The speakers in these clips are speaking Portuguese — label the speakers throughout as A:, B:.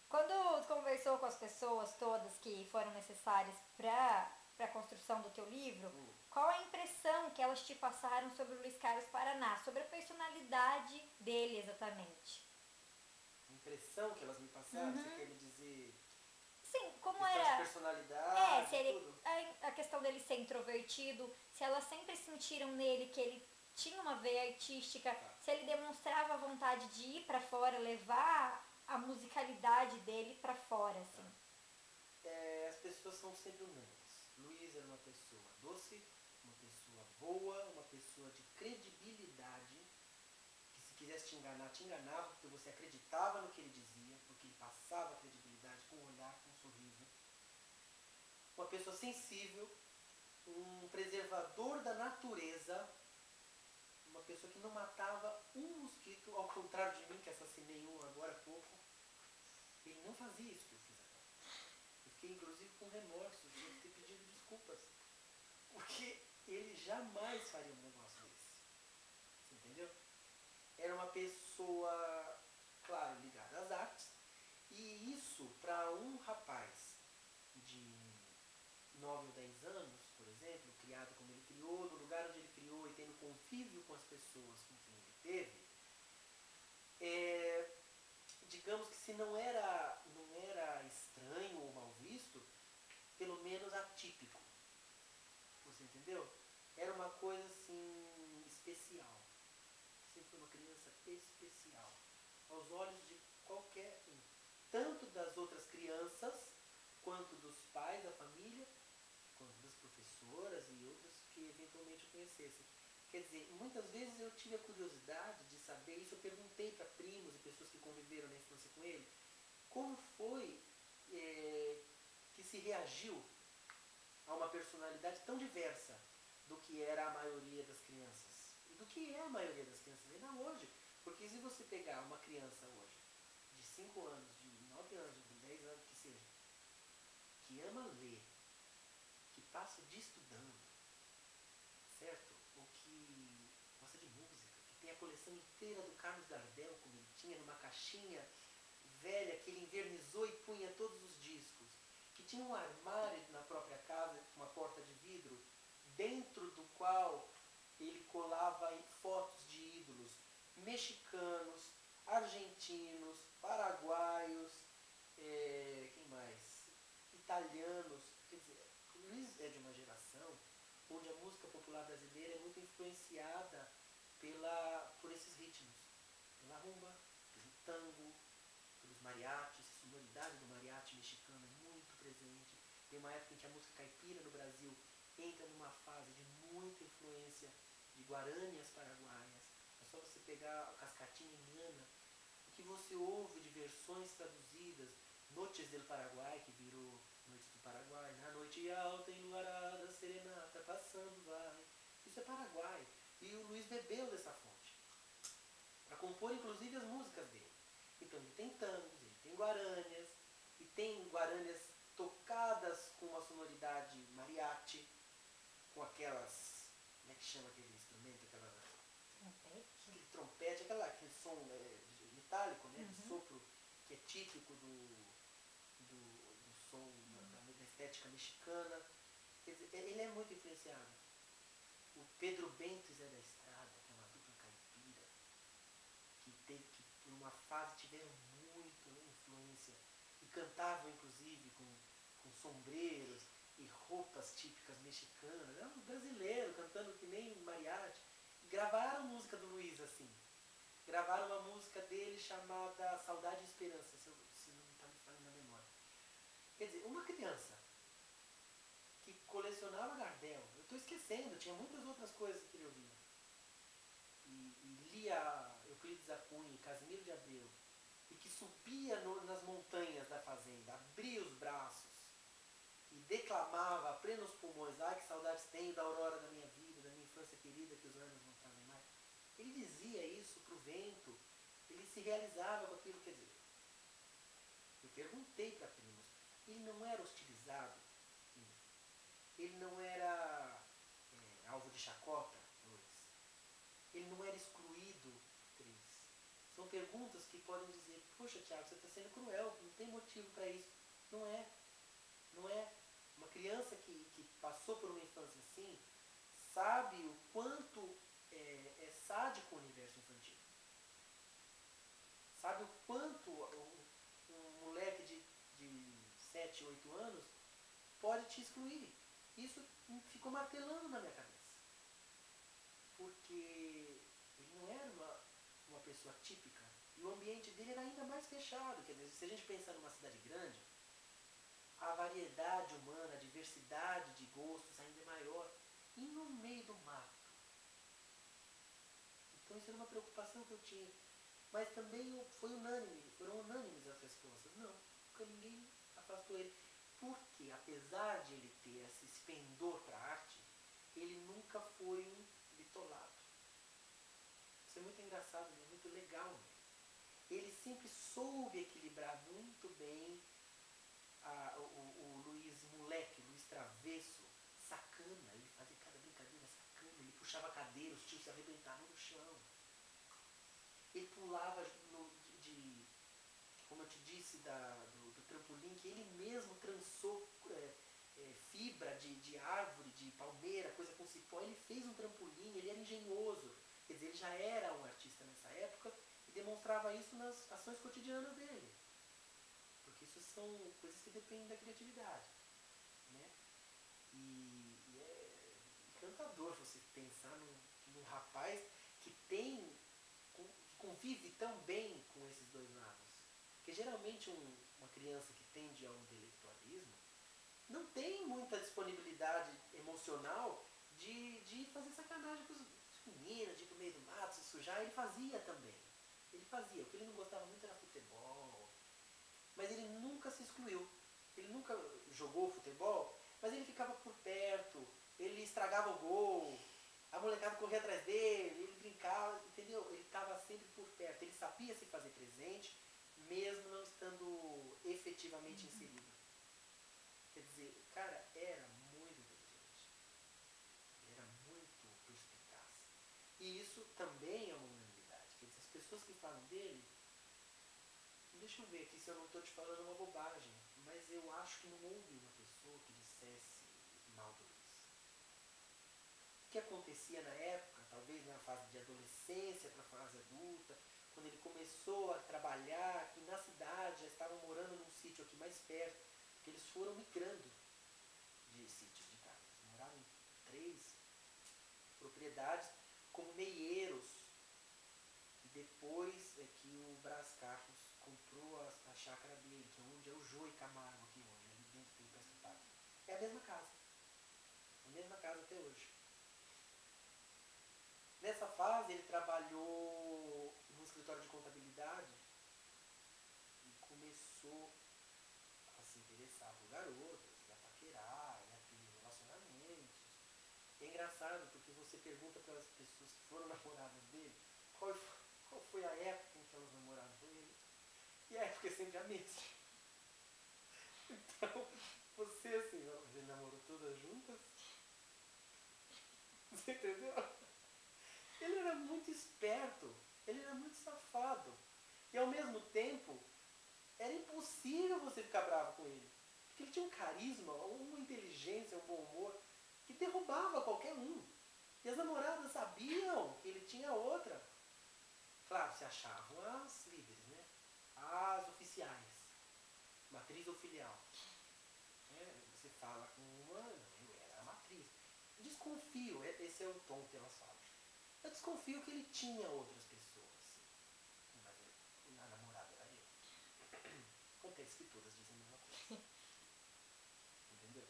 A: Quando tu conversou com as pessoas todas que foram necessárias para a construção do teu livro, qual a impressão que elas te passaram sobre o Luiz Carlos Paraná, sobre a personalidade dele exatamente?
B: A impressão que elas me passaram, você quer me dizer
A: Sim,
B: a
A: como
B: questão de
A: era. Se
B: personalidade e
A: ele,
B: tudo?
A: a questão dele ser introvertido, se elas sempre sentiram nele que ele tinha uma veia artística,
B: Tá.
A: se ele demonstrava vontade de ir para fora, levar a musicalidade dele para fora,
B: Tá.
A: assim.
B: As pessoas são sempre unânimes. Luiz era uma pessoa doce, uma pessoa boa, uma pessoa de credibilidade, que se quisesse te enganava, porque você acreditava no que ele dizia, porque ele passava credibilidade com um olhar, com um sorriso. Uma pessoa sensível, um preservador da natureza, uma pessoa que não matava um mosquito, ao contrário de mim, que assassinei um agora há pouco. Ele não fazia isso que eu fiz agora. Eu fiquei inclusive com remorso de ter pedido desculpas. Porque ele jamais faria um negócio desse. Você entendeu? Era uma pessoa, claro, ligada às artes. E isso, para um rapaz de 9 ou 10 anos, por exemplo, criado como ele criou, no lugar onde ele criou e tendo convívio com as pessoas com quem ele teve, é, digamos que se não era estranho ou mal visto, pelo menos atípico. Você entendeu? Era uma coisa assim especial. Sempre foi uma criança especial aos olhos de qualquer um, tanto das outras crianças quanto dos pais da família, quanto das professoras e outras que eventualmente eu conhecesse. Quer dizer, muitas vezes eu tive a curiosidade de saber isso, eu perguntei para primos e pessoas que conviveram na infância com ele, como foi que se reagiu a uma personalidade tão diversa do que era a maioria das crianças. E do que é a maioria das crianças ainda hoje. Porque se você pegar uma criança hoje, de 5 anos, de 9 anos, de 10 anos, que seja, que ama ler, que passa o dia estudando, certo? Ou que gosta de música, que tem a coleção inteira do Carlos Gardel, como ele tinha, numa caixinha velha que ele invernizou e punha todos os discos, que tinha um armário na própria casa com uma porta de vidro, dentro do qual ele colava fotos de ídolos mexicanos, argentinos, paraguaios, quem mais? Italianos. Quer dizer, o Luiz é de uma geração onde a música popular brasileira é muito influenciada por esses ritmos, pela rumba, pelo tango, pelos mariachis, a sonoridade do mariachi mexicano é muito presente. Tem uma época em que a música caipira no Brasil entra numa fase de muita influência de guaranias paraguaias. É só você pegar a cascatinha indiana, o que você ouve de versões traduzidas, Noches del Paraguai, que virou Noites do Paraguai, na noite alta, enluarada, serenata, passando vai. Isso é Paraguai. E o Luiz bebeu dessa fonte, para compor inclusive as músicas dele. Então ele tem tangos, ele tem guaranias, e tem guaranias tocadas com uma sonoridade mariachi, com aquelas, como é que chama aquele instrumento,
A: Trompete?
B: aquele trompete, aquele som metálico, né, de sopro, que é típico do som da estética mexicana. Quer dizer, ele é muito influenciado. O Pedro Bento e Zé da Estrada, que é uma dupla caipira, que por uma fase tiveram muita influência e cantavam inclusive com sombreiros e roupas típicas mexicanas. Era um brasileiro cantando que nem mariachi. E gravaram música do Luiz assim. Gravaram uma música dele chamada Saudade e Esperança, se não está me falando a memória. Quer dizer, uma criança que colecionava Gardel, eu estou esquecendo, tinha muitas outras coisas que ele ouvia. E lia Euclides da Cunha e Casimiro de Abreu, e que subia nas montanhas da fazenda, abria os braços e declamava a plenos pulmões: ai que saudades tenho da aurora da minha vida, da minha infância querida que os anos não trazem mais. Ele dizia isso pro vento, ele se realizava com aquilo. Quer dizer, eu perguntei para primos, ele não era hostilizado, ele não era alvo de chacota, Luiz. Ele não era excluído, Cris. São perguntas que podem dizer, poxa, Tiago, você está sendo cruel, não tem motivo para isso. Não é. Não é. Uma criança que passou por uma infância assim, sabe o quanto é sádico o universo infantil. Sabe o quanto um moleque de 7, 8 anos pode te excluir. Isso ficou martelando na minha cabeça. Porque ele não era uma pessoa típica. E o ambiente dele era ainda mais fechado. Quer dizer, se a gente pensar numa cidade grande, a variedade humana, a diversidade de gostos ainda é maior. E no meio do mato. Então isso era uma preocupação que eu tinha. Mas também foram unânimes as respostas. Não, nunca ninguém afastou ele. Porque, apesar de ele ter esse pendor para a arte, ele nunca foi um bitolado. Isso é muito engraçado, é muito legal nele. Ele sempre soube equilibrar muito bem o Luiz moleque, o Luiz travesso, sacana. Ele fazia cada brincadeira sacana. Ele puxava a cadeira, os tios se arrebentavam no chão. Ele pulava como eu te disse, do trampolim, que ele mesmo trançou fibra de árvore, de palmeira, coisa com cipó. Ele fez um trampolim, ele era engenhoso. Quer dizer, ele já era um artista nessa época e demonstrava isso nas ações cotidianas dele. Porque isso são coisas que dependem da criatividade. Né? E é encantador você pensar num rapaz que convive tão bem com esses dois lados. Porque geralmente uma criança que tende ao intelectualismo não tem muita disponibilidade emocional de fazer sacanagem com os meninos, de ir pro meio do mato, se sujar. Ele fazia também. Ele fazia. O que ele não gostava muito era futebol. Mas ele nunca se excluiu. Ele nunca jogou futebol, mas ele ficava por perto. Ele estragava o gol. A molecada corria atrás dele, ele brincava, entendeu? Ele estava sempre por perto. Ele sabia se fazer presente, mesmo não estando efetivamente inserido. Quer dizer, o cara era muito inteligente. Ele era muito perspicaz. E isso também é uma unanimidade. Quer dizer, as pessoas que falam dele... Deixa eu ver aqui se eu não estou te falando uma bobagem, mas eu acho que não houve uma pessoa que dissesse mal do Luiz. O que acontecia na época, talvez na fase de adolescência para a fase adulta, quando ele começou a trabalhar aqui na cidade, já estavam morando num sítio aqui mais perto, porque eles foram migrando de sítio, de casa. Eles moraram em 3 propriedades como meieiros. E depois é que o Brás Carlos comprou a chácara dele, que é onde é o Joey Camargo aqui hoje, ali dentro do Peço Parque. É a mesma casa. A mesma casa até hoje. Nessa fase ele trabalhou num escritório de contabilidade e começou a se interessar por garotas, e a paquerar, e a ter relacionamentos. E é engraçado porque você pergunta para as pessoas que foram namoradas dele qual foi a época em que elas namoraram com ele. E a época é sempre a mesma. Então, você assim, ele namorou todas juntas? Você entendeu? Ele era muito esperto, ele era muito safado. E ao mesmo tempo, era impossível você ficar bravo com ele. Porque ele tinha um carisma, uma inteligência, um bom humor, que derrubava qualquer um. E as namoradas sabiam que ele tinha outra. Claro, se achavam as líderes, né? As oficiais. Matriz ou filial. Você fala com uma, não, eu era a matriz. Desconfio, esse é o tom que elas falam. Eu desconfio que ele tinha outras pessoas, sim. Mas a namorada era eu. Acontece que todas dizem a mesma coisa. Entendeu?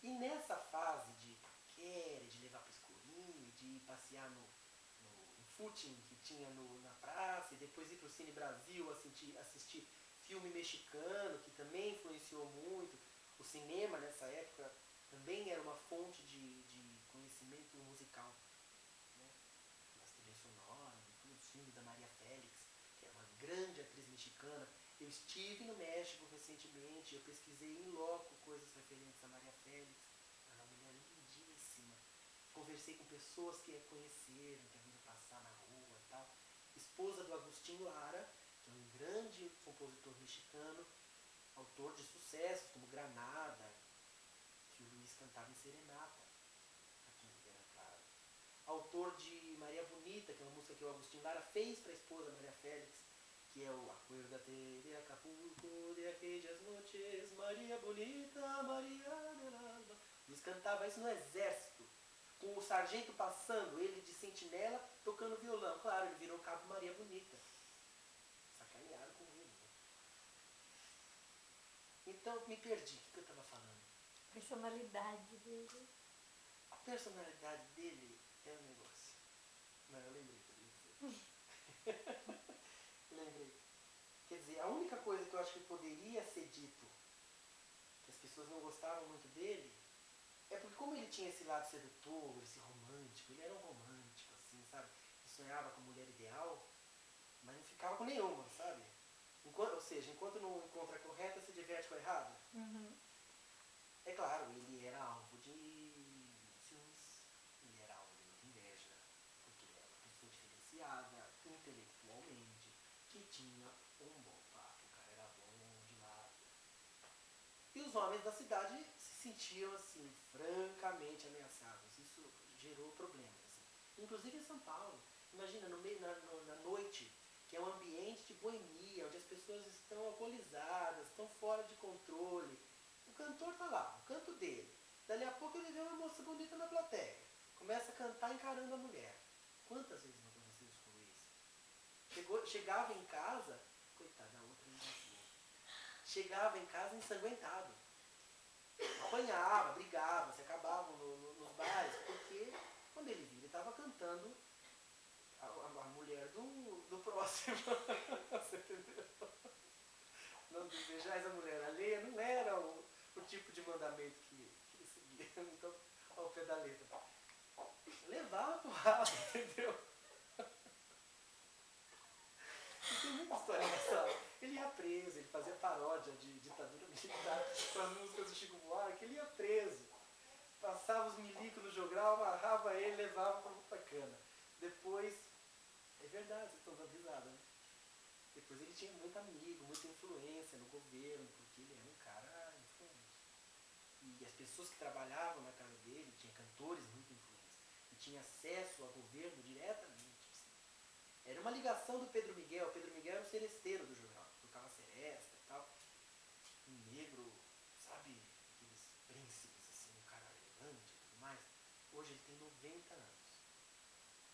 B: E nessa fase de paquera, de levar pro escurinho, de ir passear no footing que tinha na praça, e depois ir pro Cine Brasil assistir filme mexicano, que também influenciou muito. O cinema nessa época também era uma fonte de conhecimento musical. As trilhas sonoras e tudo, os filmes da Maria Félix, que era uma grande atriz mexicana. Eu estive no México recentemente, eu pesquisei em loco coisas referentes a Maria Félix. Era uma mulher lindíssima. Conversei com pessoas que a conheceram, que a viram passar na rua e tal. Esposa do Agostinho Lara, compositor mexicano, autor de sucessos como Granada, que o Luiz cantava em serenata aqui em Ribeira Clara. Autor de Maria Bonita, que é uma música que o Agostinho Lara fez para a esposa Maria Félix, que é o Acuérdate de Acapulco, de aquellas noches, Maria Bonita, Maria del Alba. Luiz cantava isso no exército, com o sargento passando, ele de sentinela, tocando violão. Claro, ele virou Cabo Maria Bonita. Sacanearam com ele, né? Então, me perdi. O que eu estava falando?
A: Personalidade dele.
B: A personalidade dele é um negócio. Não, eu lembrei o que eu ia dizer. Lembrei. Quer dizer, a única coisa que eu acho que poderia ser dito, que as pessoas não gostavam muito dele, é porque como ele tinha esse lado sedutor, esse romântico, ele era um romântico, assim, sabe? Ele sonhava com a mulher ideal, mas não ficava com nenhuma, sabe? Ou seja, enquanto não encontra a correta, se diverte com a errada.
A: Uhum.
B: É claro, ele era alvo de ciúmes, ele era alvo de muita inveja, porque ele era uma pessoa diferenciada, intelectualmente, que tinha um bom papo, o cara era bom de lábia. E os homens da cidade se sentiam, assim, francamente ameaçados. Isso gerou problemas, assim. Inclusive em São Paulo. Imagina, na noite, que é um ambiente de boemia, onde as pessoas estão alcoolizadas, estão fora de controle. O cantor tá lá, o canto dele. Dali a pouco ele vê uma moça bonita na plateia. Começa a cantar encarando a mulher. Quantas vezes não aconteceu isso com o Luiz? Chegava em casa, coitada, a outra engasgou. Chegava em casa ensanguentado. Apanhava, brigava, se acabavam nos bares, porque quando ele viu, ele estava cantando a mulher do próximo. Você entendeu? Não desejais a mulher alheia não era o tipo de mandamento que ele seguia. Então, ao pé da letra. Levava porrada, entendeu? E tem muita história engraçada. Ele ia preso, ele fazia paródia de ditadura militar com as músicas do Chico Buarque, ele ia preso. Passava os milicos no jogral, amarrava ele, levava pra outra cana. Depois, é verdade, vocês estão dando risada, né? Depois ele tinha muito amigo, muita influência no governo, porque ele era um cara influente. E as pessoas que trabalhavam na casa dele, tinha cantores muito influentes, e tinha acesso ao governo diretamente, assim. Era uma ligação do Pedro Miguel. O Pedro Miguel era o seresteiro do jornal, tocava seresta e tal. Um negro, sabe, aqueles príncipes, assim, um cara elegante e tudo mais. Hoje ele tem 90 anos.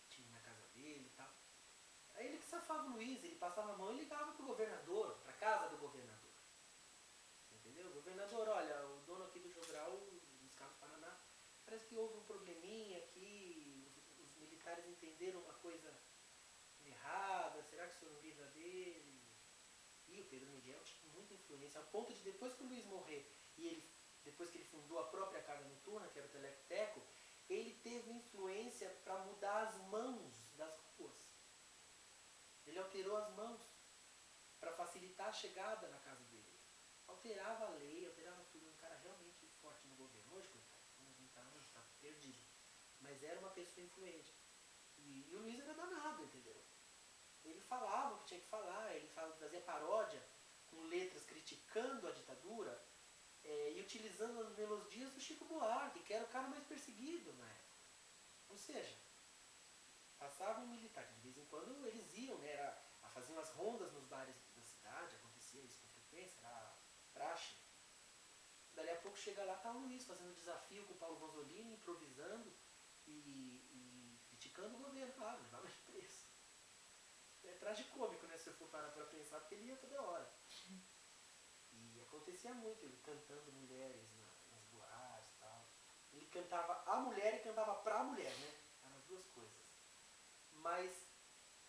B: Tinha na casa dele e tal. Aí ele que safava o Luiz, ele passava a mão e ligava pro governador, pra casa do governador. Você entendeu? Governador, olha, o dono aqui do Jogral, Luiz Carlos Paraná, parece que houve um probleminha aqui, os militares entenderam uma coisa errada, será que o senhor não livra dele? E o Pedro Miguel tinha muita influência, ao ponto de depois que o Luiz morrer, e ele, depois que ele fundou a própria casa noturna, que era o Telecoteco, ele teve influência para mudar as mãos das ruas. Ele alterou as mãos para facilitar a chegada na casa dele. Alterava a lei, alterava tudo. Um cara realmente forte no governo. Hoje, coitado, com 90 anos, está perdido. Mas era uma pessoa influente. E o Luiz era danado, entendeu? Ele falava o que tinha que falar, ele fazia paródia com letras criticando a ditadura e utilizando as melodias do Chico Buarque, que era o cara mais perseguido na época. Ou seja, passava um militar, que de vez em quando eles iam, né, faziam as rondas nos bares da cidade, acontecia isso com frequência, era praxe. Dali a pouco chega lá, tá o Luiz fazendo desafio com o Paulo Rosolini, improvisando e criticando o governo, claro, levava ele preso. É tragicômico, né, se eu for parar pra pensar, porque ele ia toda hora. E acontecia muito, ele cantando mulheres nas boates e tal. Ele cantava a mulher e cantava pra mulher, né? Eram as duas coisas. Mas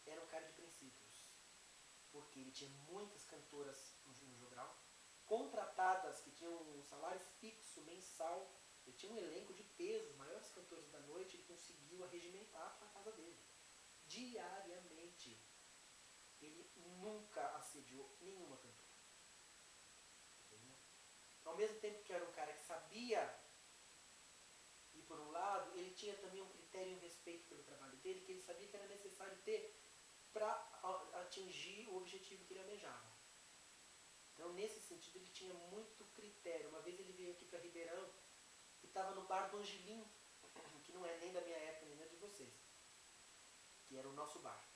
B: era um cara de princípios. Porque ele tinha muitas cantoras no Jogral, contratadas, que tinham um salário fixo, mensal. Ele tinha um elenco de peso, os maiores cantores da noite, ele conseguiu arregimentar para a casa dele. Diariamente. Ele nunca assediou nenhuma cantora. Entendeu? Ao mesmo tempo que era um cara que sabia ir por um lado, ele tinha também um critério e um respeito pelo trabalho dele, que ele sabia que era necessário ter para atingir o objetivo que ele almejava. Então, nesse sentido, ele tinha muito critério. Uma vez ele veio aqui para Ribeirão e estava no bar do Angelim, que não é nem da minha época, nem da de vocês, que era o nosso bar.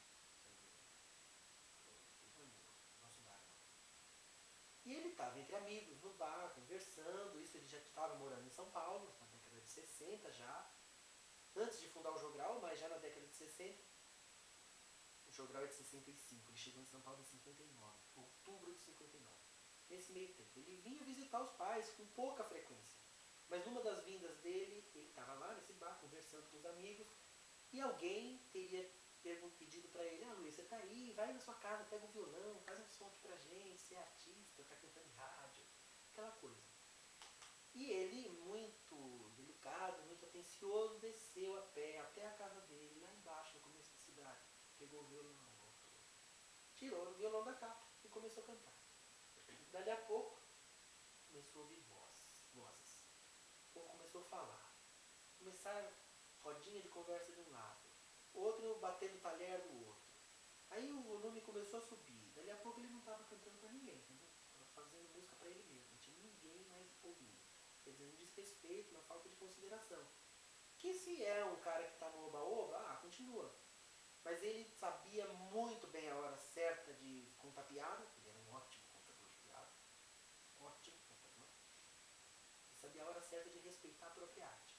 B: Nosso bar, não. E ele estava entre amigos no bar, conversando. Isso ele já estava morando em São Paulo, na década de 60 já. Antes de fundar o Jogral, mas já na década de 60. O Jogral é de 65, ele chegou em São Paulo em 59, outubro de 59. Nesse meio tempo, ele vinha visitar os pais com pouca frequência. Mas numa das vindas dele, ele estava lá nesse bar, conversando com os amigos, e alguém teria pedido para ele, Luiz, você tá aí, vai na sua casa, pega o violão, faz um som aqui pra gente, você é artista, tá cantando em rádio, aquela coisa. E ele, muito delicado, muito atencioso, desceu a pé até a casa dele, lá embaixo, no começo da cidade. Pegou o violão, voltou. Tirou o violão da capa e começou a cantar. Dali a pouco, começou a ouvir vozes. O povo começou a falar. Começaram rodinha de conversa de um lado, outro batendo talher do outro. Aí o volume começou a subir. Dali a pouco ele não estava cantando para ninguém, entendeu? Estava fazendo música para ele mesmo. Não tinha ninguém mais ouvindo. Quer dizer, um desrespeito, uma falta de consideração. Que se é um cara que está no oba-oba, continua. Mas ele sabia muito bem a hora certa de contar piada. Ele era um ótimo contador de piada. Ótimo contador. E sabia a hora certa de respeitar a própria arte.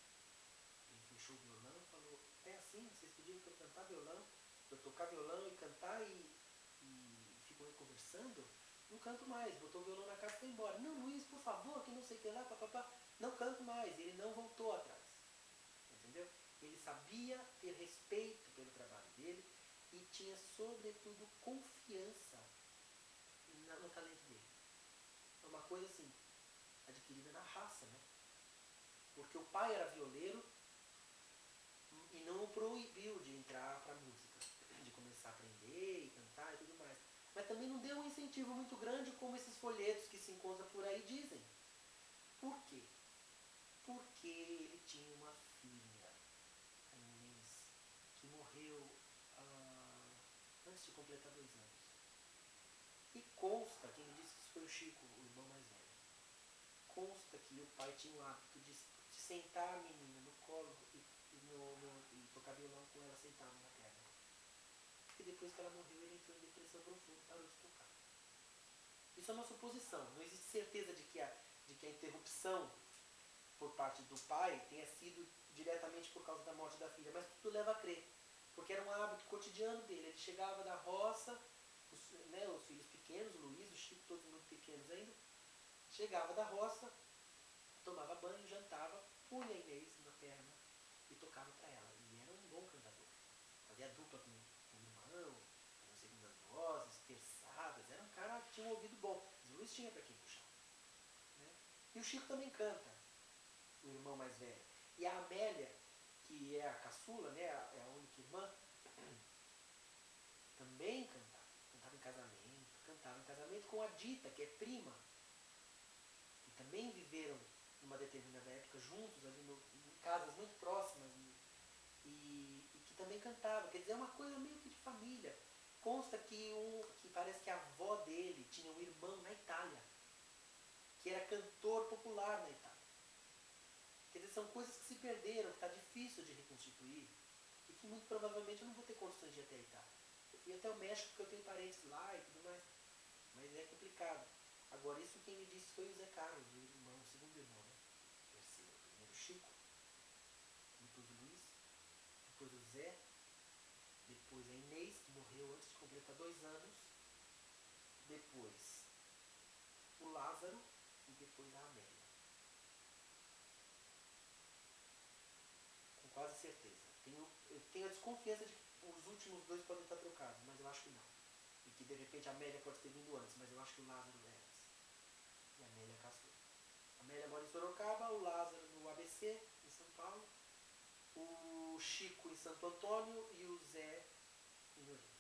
B: Ele fechou o violão e falou, é assim? Vocês pediram para eu cantar violão? Para eu tocar violão e cantar e ficam aí conversando? Não canto mais. Botou o violão na casa e foi embora. Não, Luiz, por favor, que não sei o que lá, papapá. Não canto mais. Ele não voltou atrás. Entendeu? Ele sabia ter respeito pelo trabalho dele e tinha, sobretudo, confiança no talento dele. É uma coisa assim, adquirida na raça, né? Porque o pai era violeiro e não o proibiu de entrar para a música, de começar a aprender e cantar e tudo mais. Mas também não deu um incentivo muito grande, como esses folhetos que se encontram por aí dizem. Por quê? Porque ele tinha uma filha, a Inês, que morreu antes de completar 2 anos. E consta, quem me disse que isso foi o Chico, o irmão mais velho, consta que o pai tinha o hábito de sentar a menina no colo e tocar violão com ela sentada na perna. E depois que ela morreu, ele entrou em depressão profunda e parou de tocar. Isso é uma suposição. Não existe certeza de que a interrupção por parte do pai tenha sido diretamente por causa da morte da filha, mas tudo leva a crer. Porque era um hábito cotidiano dele. Ele chegava da roça, os filhos pequenos, o Luiz, o Chico, todos muito pequenos ainda, chegava da roça, tomava banho, jantava, punha a Inês na perna e tocava para ela. E era um bom cantador. Fazia dupla com o irmão, eram segundas vozes, terçadas, era um cara que tinha um ouvido bom. Mas o Luiz tinha para quem puxar. Né? E o Chico também canta, o irmão mais velho. E a Amélia, que é a caçula, né, é a única irmã, também cantava. Cantava em casamento com a Dita, que é prima, que também viveram numa determinada época juntos, ali em casas muito próximas, e que também cantava. Quer dizer, é uma coisa meio que de família. Consta que parece que a avó dele tinha um irmão na Itália, que era cantor popular na Itália. Quer dizer, são coisas que se perderam, que está difícil de reconstituir, e que muito provavelmente eu não vou ter condições de ir até a Itália. Eu fui até o México porque eu tenho parentes lá e tudo mais, mas é complicado. Agora, isso quem me disse foi o Zé Carlos, o segundo irmão, né? Terceiro. Primeiro o Chico, depois o Luiz, depois o Zé, depois a Inês, que morreu antes de completar 2 anos, depois o Lázaro e depois a Amélia. Com quase certeza. Eu tenho a desconfiança de que os últimos 2 podem estar trocados, mas eu acho que não. E que de repente a Amélia pode ter vindo antes, mas eu acho que o Lázaro é antes. E a Amélia caçou. A Amélia mora em Sorocaba, o Lázaro no ABC, em São Paulo, o Chico em Santo Antônio e o Zé em Olinda.